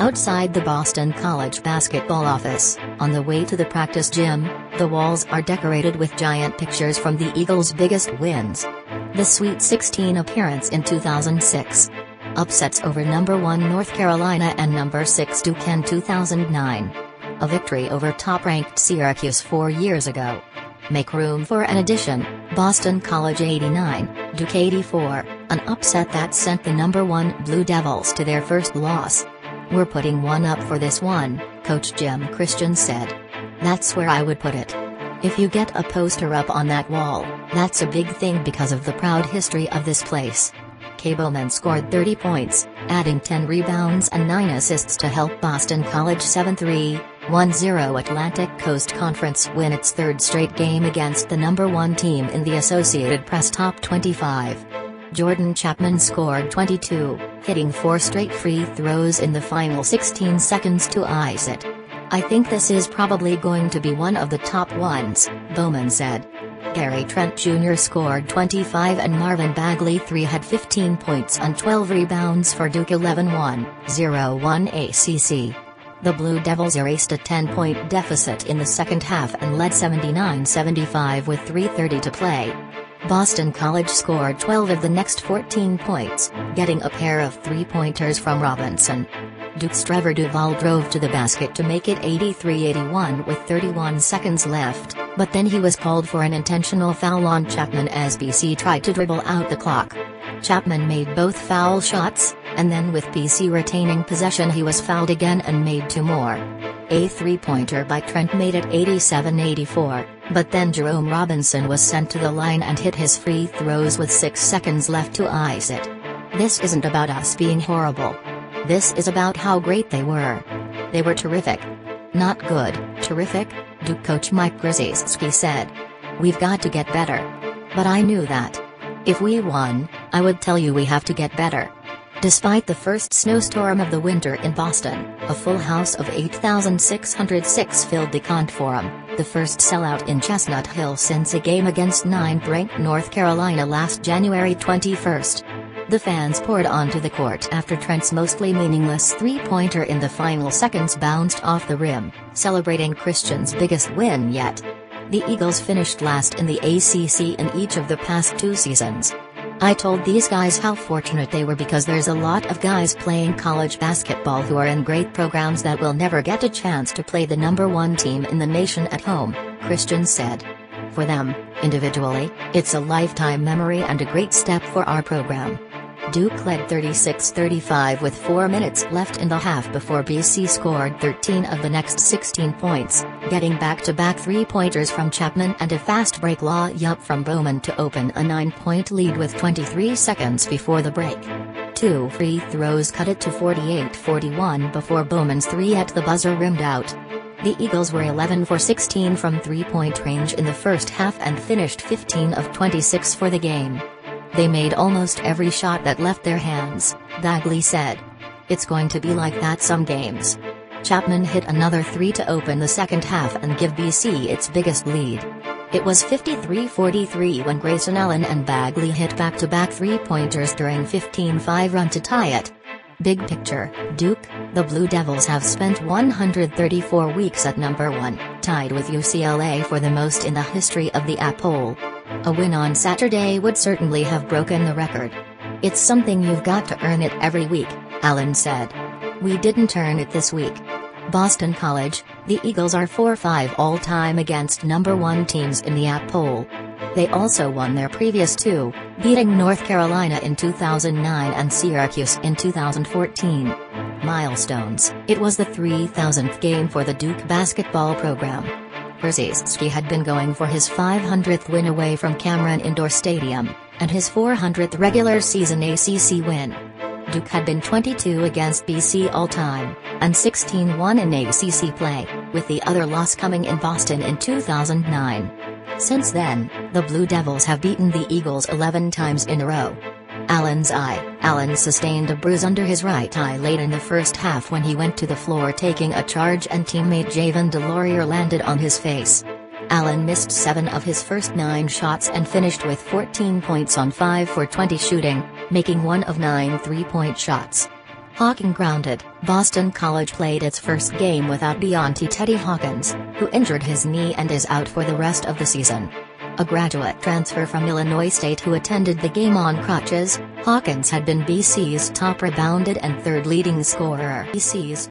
Outside the Boston College basketball office, on the way to the practice gym, the walls are decorated with giant pictures from the Eagles' biggest wins. The Sweet 16 appearance in 2006. Upsets over number 1 North Carolina and number 6 Duke in 2009. A victory over top-ranked Syracuse 4 years ago. Make room for an addition, Boston College 89, Duke 84, an upset that sent the number 1 Blue Devils to their first loss. "We're putting one up for this one," Coach Jim Christian said. "That's where I would put it. If you get a poster up on that wall, that's a big thing because of the proud history of this place." Bowman scored 30 points, adding 10 rebounds and 9 assists to help Boston College 7-3-1-0 Atlantic Coast Conference win its third straight game against the number 1 team in the Associated Press Top 25. Jordan Chatman scored 22, hitting 4 straight free throws in the final 16 seconds to ice it. "I think this is probably going to be one of the top ones," Bowman said. Gary Trent Jr. scored 25 and Marvin Bagley III had 15 points and 12 rebounds for Duke 11-1-0-1 ACC. The Blue Devils erased a 10-point deficit in the second half and led 79-75 with 3:30 to play. Boston College scored 12 of the next 14 points, getting a pair of three-pointers from Robinson. Duke's Trevor Duval drove to the basket to make it 83-81 with 31 seconds left, but then he was called for an intentional foul on Chatman as BC tried to dribble out the clock. Chatman made both foul shots, and then with BC retaining possession he was fouled again and made 2 more. A three-pointer by Trent made it 87-84, but then Jerome Robinson was sent to the line and hit his free throws with 6 seconds left to ice it. "This isn't about us being horrible. This is about how great they were. They were terrific. Not good, terrific," Duke coach Mike Krzyzewski said. "We've got to get better. But I knew that. If we won, I would tell you we have to get better." Despite the first snowstorm of the winter in Boston, a full house of 8,606 filled the Cont Forum, the first sellout in Chestnut Hill since a game against 9th-ranked North Carolina last January 21. The fans poured onto the court after Trent's mostly meaningless three-pointer in the final seconds bounced off the rim, celebrating Christian's biggest win yet. The Eagles finished last in the ACC in each of the past 2 seasons. "I told these guys how fortunate they were because there's a lot of guys playing college basketball who are in great programs that will never get a chance to play the number 1 team in the nation at home," Christian said. "For them, individually, it's a lifetime memory and a great step for our program." Duke led 36-35 with 4 minutes left in the half before BC scored 13 of the next 16 points, getting back-to-back three-pointers from Chatman and a fast break layup from Bowman to open a 9-point lead with 23 seconds before the break. 2 free throws cut it to 48-41 before Bowman's 3 at the buzzer rimmed out. The Eagles were 11 for 16 from three-point range in the first half and finished 15 of 26 for the game. "They made almost every shot that left their hands," Bagley said. "It's going to be like that some games." Chatman hit another 3 to open the second half and give BC its biggest lead. It was 53-43 when Grayson Allen and Bagley hit back-to-back three-pointers during 15-5 run to tie it. Big picture, Duke, the Blue Devils have spent 134 weeks at number 1, tied with UCLA for the most in the history of the AP poll. A win on Saturday would certainly have broken the record. "It's something you've got to earn it every week," Allen said. "We didn't earn it this week." Boston College, the Eagles are 4-5 all-time against number 1 teams in the AP poll. They also won their previous 2, beating North Carolina in 2009 and Syracuse in 2014. Milestones: it was the 3,000th game for the Duke basketball program. Krzyzewski had been going for his 500th win away from Cameron Indoor Stadium, and his 400th regular season ACC win. Duke had been 22 against BC all-time, and 16-1 in ACC play, with the other loss coming in Boston in 2009. Since then, the Blue Devils have beaten the Eagles 11 times in a row. Allen sustained a bruise under his right eye late in the first half when he went to the floor taking a charge and teammate Javen DeLaurier landed on his face. Allen missed 7 of his first 9 shots and finished with 14 points on 5 for 20 shooting, making 1 of 9 three-point shots. Hawking grounded. Boston College played its first game without Deontay Teddy Hawkins, who injured his knee and is out for the rest of the season. A graduate transfer from Illinois State who attended the game on crutches, Hawkins had been BC's top rebounded and third leading scorer. BC's